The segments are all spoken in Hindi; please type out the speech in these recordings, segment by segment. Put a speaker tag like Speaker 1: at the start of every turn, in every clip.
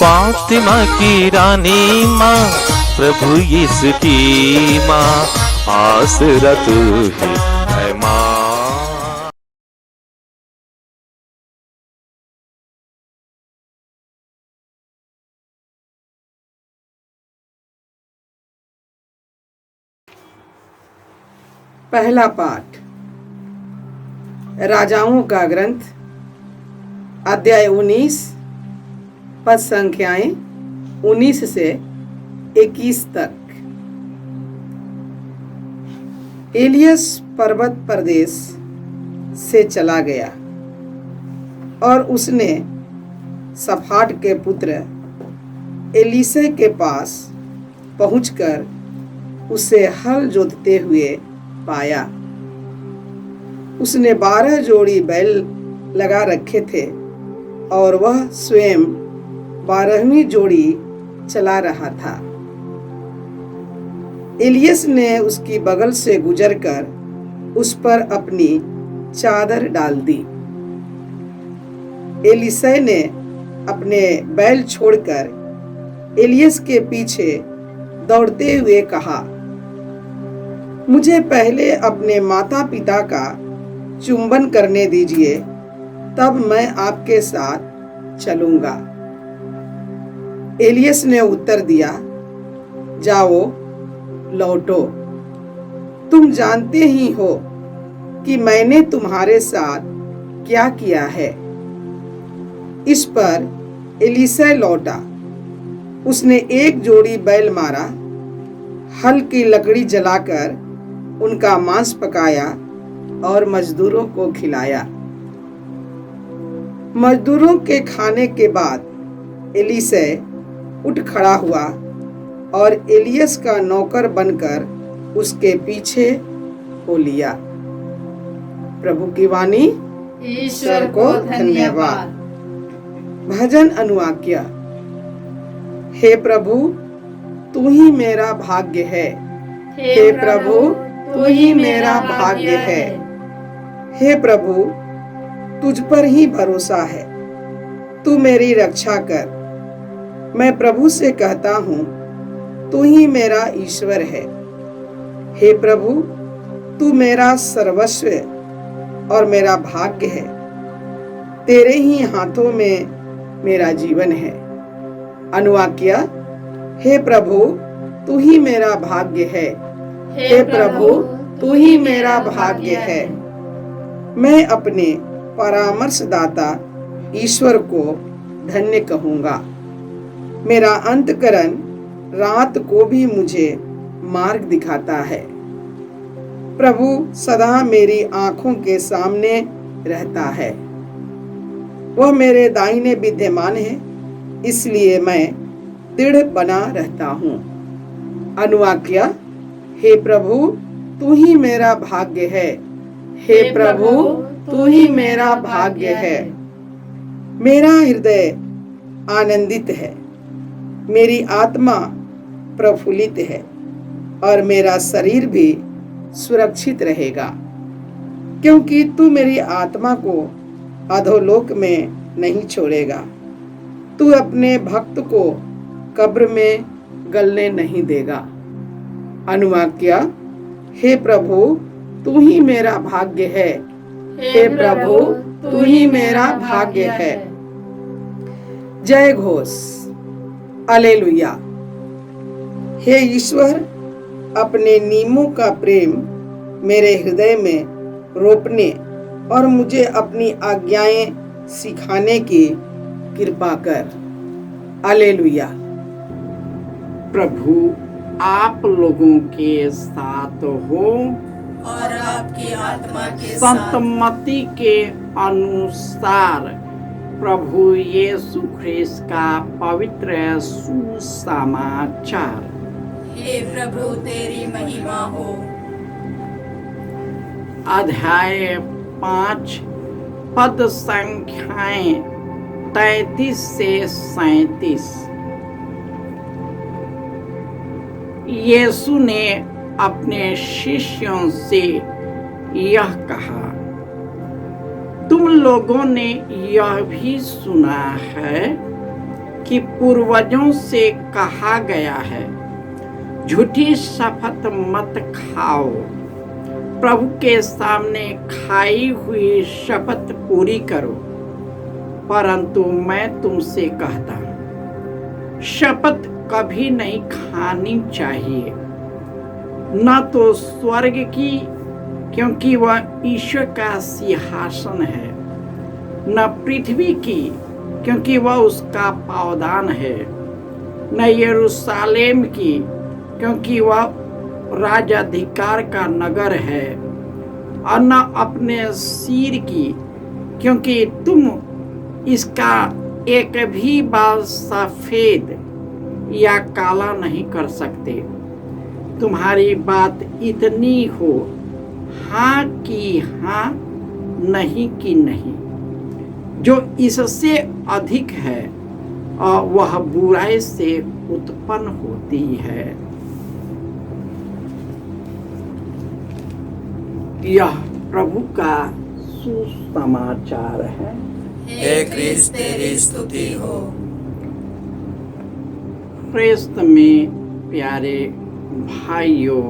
Speaker 1: फातिमा की रानी माँ, प्रभु यीशु की माँ, आसरा तू ही है माँ।
Speaker 2: पहला पाठ राजाओं का ग्रंथ, अध्याय 19, पद संख्याएं 19 से 21 तक। एलियस पर्वत प्रदेश से चला गया और उसने सफाट के पुत्र एलीशे के पास पहुंचकर उसे हल जोतते हुए पाया। उसने 12 जोड़ी बैल लगा रखे थे और वह स्वयं 12वीं जोड़ी चला रहा था। एलियस ने उसकी बगल से गुजरकर उस पर अपनी चादर डाल दी। एलीशे ने अपने बैल छोड़कर एलियस के पीछे दौड़ते हुए कहा, मुझे पहले अपने माता पिता का चुंबन करने दीजिए, तब मैं आपके साथ चलूंगा। एलियस ने उत्तर दिया, जाओ लौटो, तुम जानते ही हो कि मैंने तुम्हारे साथ क्या किया है। इस पर एलीशे लौटा। उसने 1 जोड़ी बैल मारा, हल की लकड़ी जलाकर उनका मांस पकाया और मजदूरों को खिलाया। मजदूरों के खाने के बाद एलीशे उठ खड़ा हुआ और एलियस का नौकर बनकर उसके पीछे हो लिया। प्रभु की वाणी। ईश्वर को धन्यवाद। भजन अनुवाक्य। हे प्रभु, तू ही मेरा भाग्य है। हे प्रभु, तू ही मेरा भाग्य है। हे प्रभु, तुझ पर ही भरोसा है, तू मेरी रक्षा कर। मैं प्रभु से कहता हूँ, तू ही मेरा ईश्वर है। हे प्रभु, तू मेरा सर्वस्व और मेरा भाग्य है। तेरे ही हाथों में मेरा जीवन है। अनुवाक्य। हे प्रभु, तू ही मेरा भाग्य है। हे प्रभु, तू ही मेरा भाग्य है। मैं अपने परामर्शदाता ईश्वर को धन्य कहूँगा। मेरा अंतःकरण रात को भी मुझे मार्ग दिखाता है। प्रभु सदा मेरी आंखों के सामने रहता है। वह मेरे दाहिने विद्यमान है, इसलिए मैं दृढ़ बना रहता हूँ। अनुवाक्य। हे प्रभु, तू ही मेरा भाग्य है। हे प्रभु, तू ही मेरा भाग्य है। मेरा हृदय आनंदित है, मेरी आत्मा प्रफुल्लित है और मेरा शरीर भी सुरक्षित रहेगा, क्योंकि तू मेरी आत्मा को अधोलोक में नहीं छोड़ेगा। तू अपने भक्त को कब्र में गलने नहीं देगा। अनुवाक्य। हे प्रभु, तू ही मेरा भाग्य है। हे प्रभु, तू ही मेरा भाग्य है। जय घोष। हालेलुया। हे ईश्वर, अपने नियमों का प्रेम मेरे हृदय में रोपने और मुझे अपनी आज्ञाएं सिखाने की कृपा कर। हालेलुया।
Speaker 3: प्रभु आप लोगों के साथ हो
Speaker 4: और आपकी आत्मा के
Speaker 3: संत
Speaker 4: साथ।
Speaker 3: मत्ती के अनुसार प्रभु यीशु ख्रिस्त का पवित्र सुसमाचार।
Speaker 4: हे प्रभु, तेरी महिमा हो।
Speaker 3: अध्याय 5, पद संख्याएं 33 से 37। यीशु ने अपने शिष्यों से यह कहा, तुम लोगों ने यह भी सुना है कि पूर्वजों से कहा गया है, झूठी शपथ मत खाओ। प्रभु के सामने खाई हुई शपथ पूरी करो। परंतु मैं तुमसे कहता हूं, शपथ कभी नहीं खानी चाहिए, न तो स्वर्ग की, क्योंकि वह ईश्वर का सिंहासन है, न पृथ्वी की, क्योंकि वह उसका पावदान है, न यरूशलेम की, क्योंकि वह राजाधिकार का नगर है, और न अपने सिर की, क्योंकि तुम इसका एक भी बाल सफेद या काला नहीं कर सकते। तुम्हारी बात इतनी हो, हाँ की हाँ, नहीं की नहीं। जो इससे अधिक है वह बुराई से उत्पन्न होती है। यह प्रभु का सुसमाचार है।
Speaker 4: हे क्रिस्त तेरी स्तुति हो।
Speaker 3: क्रिस्त में प्यारे भाइयों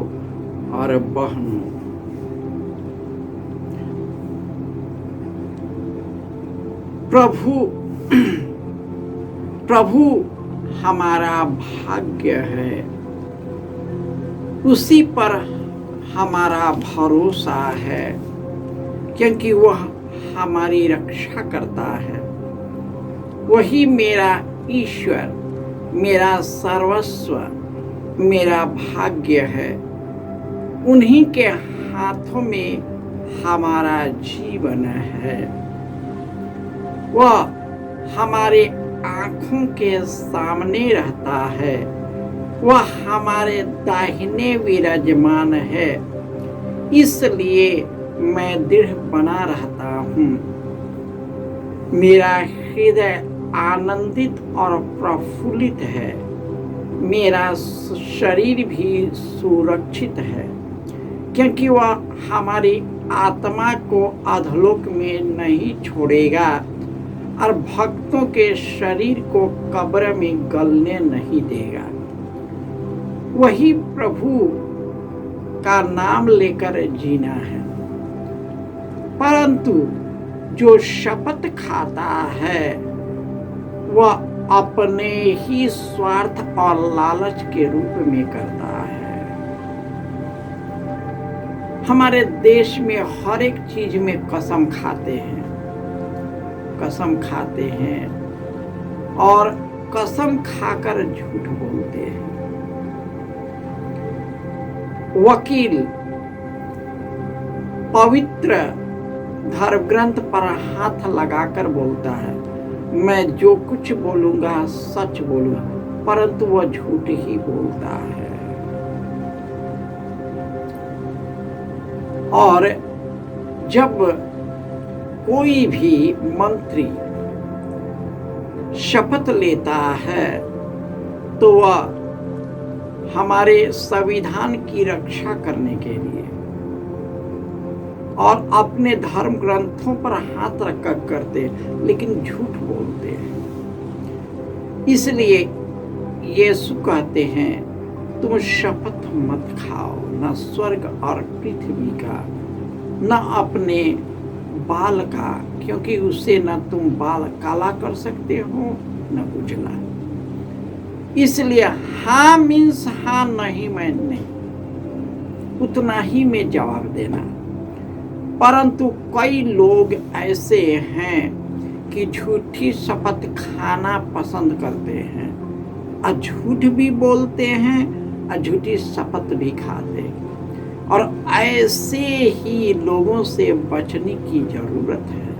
Speaker 3: और बहनों, प्रभु हमारा भाग्य है, उसी पर हमारा भरोसा है, क्योंकि वह हमारी रक्षा करता है। वही मेरा ईश्वर, मेरा सर्वस्व, मेरा भाग्य है। उन्हीं के हाथों में हमारा जीवन है। वह हमारे आँखों के सामने रहता है। वह हमारे दाहिने विराजमान है। इसलिए मैं दृढ़ बना रहता हूँ। मेरा हृदय आनंदित और प्रफुल्लित है। मेरा शरीर भी सुरक्षित है, क्योंकि वह हमारी आत्मा को अधोलोक में नहीं छोड़ेगा और भक्तों के शरीर को कब्र में गलने नहीं देगा। वही प्रभु का नाम लेकर जीना है। परंतु जो शपथ खाता है वह अपने ही स्वार्थ और लालच के रूप में करता है। हमारे देश में हर एक चीज में कसम खाते हैं और कसम खाकर झूठ बोलते हैं। वकील पवित्र धर्म ग्रंथ पर हाथ लगाकर बोलता है, मैं जो कुछ बोलूंगा सच बोलूंगा, परंतु वह झूठ ही बोलता है। और जब कोई भी मंत्री शपथ लेता है तो वह हमारे संविधान की रक्षा करने के लिए और अपने धर्म ग्रंथों पर हाथ रखकर करते, लेकिन झूठ बोलते हैं। इसलिए यीशु कहते हैं, तुम शपथ मत खाओ, न स्वर्ग और पृथ्वी का, न अपने बाल का, क्योंकि उससे न तुम बाल काला कर सकते हो न उजला। इसलिए हाँ मीन्स हाँ, नहीं मैं नहीं, उतना ही में जवाब देना। परंतु कई लोग ऐसे हैं कि झूठी शपथ खाना पसंद करते हैं और झूठ भी बोलते हैं और झूठी शपथ भी खाते हैं, और ऐसे ही लोगों से बचने की जरूरत है।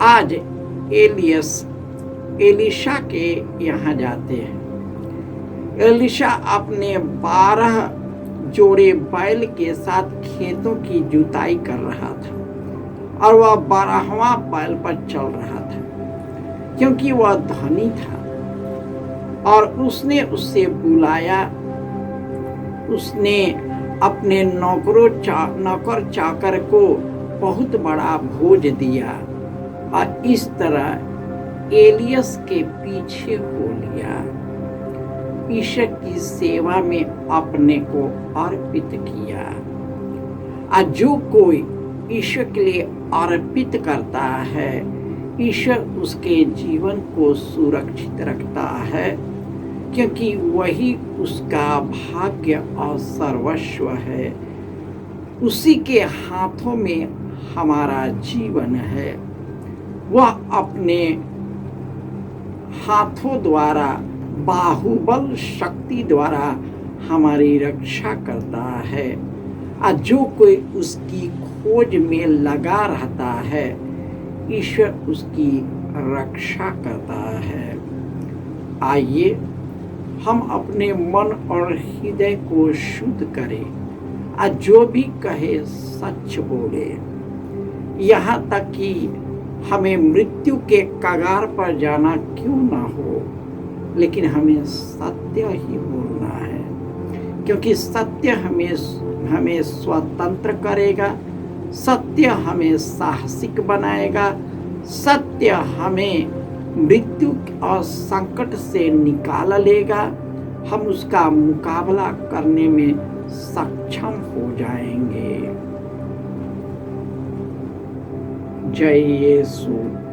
Speaker 3: आज एलिशा के यहाँ जाते हैं। एलिशा अपने 12 जोड़े बैल के साथ खेतों की जुताई कर रहा था और वह 12वां बैल पर चल रहा था, क्योंकि वह धनी था। और उसने उससे बुलाया। उसने अपने नौकर चाकर को बहुत बड़ा भोज दिया और इस तरह एलियस के पीछे हो लिया, ईश्वर की सेवा में अपने को अर्पित किया। आज जो कोई ईश्वर के लिए अर्पित करता है, ईश्वर उसके जीवन को सुरक्षित रखता है, क्योंकि वही उसका भाग्य और सर्वस्व है। उसी के हाथों में हमारा जीवन है। वह अपने हाथों द्वारा, बाहुबल शक्ति द्वारा हमारी रक्षा करता है। आज जो कोई उसकी खोज में लगा रहता है, ईश्वर उसकी रक्षा करता है। आइए हम अपने मन और हृदय को शुद्ध करें, आज जो भी कहे सच बोले, यहाँ तक कि हमें मृत्यु के कगार पर जाना क्यों ना हो, लेकिन हमें सत्य ही बोलना है, क्योंकि सत्य हमें स्वतंत्र करेगा, सत्य हमें साहसिक बनाएगा, सत्य हमें मृत्यु और संकट से निकाल लेगा। हम उसका मुकाबला करने में सक्षम हो जाएंगे। जय यीशु।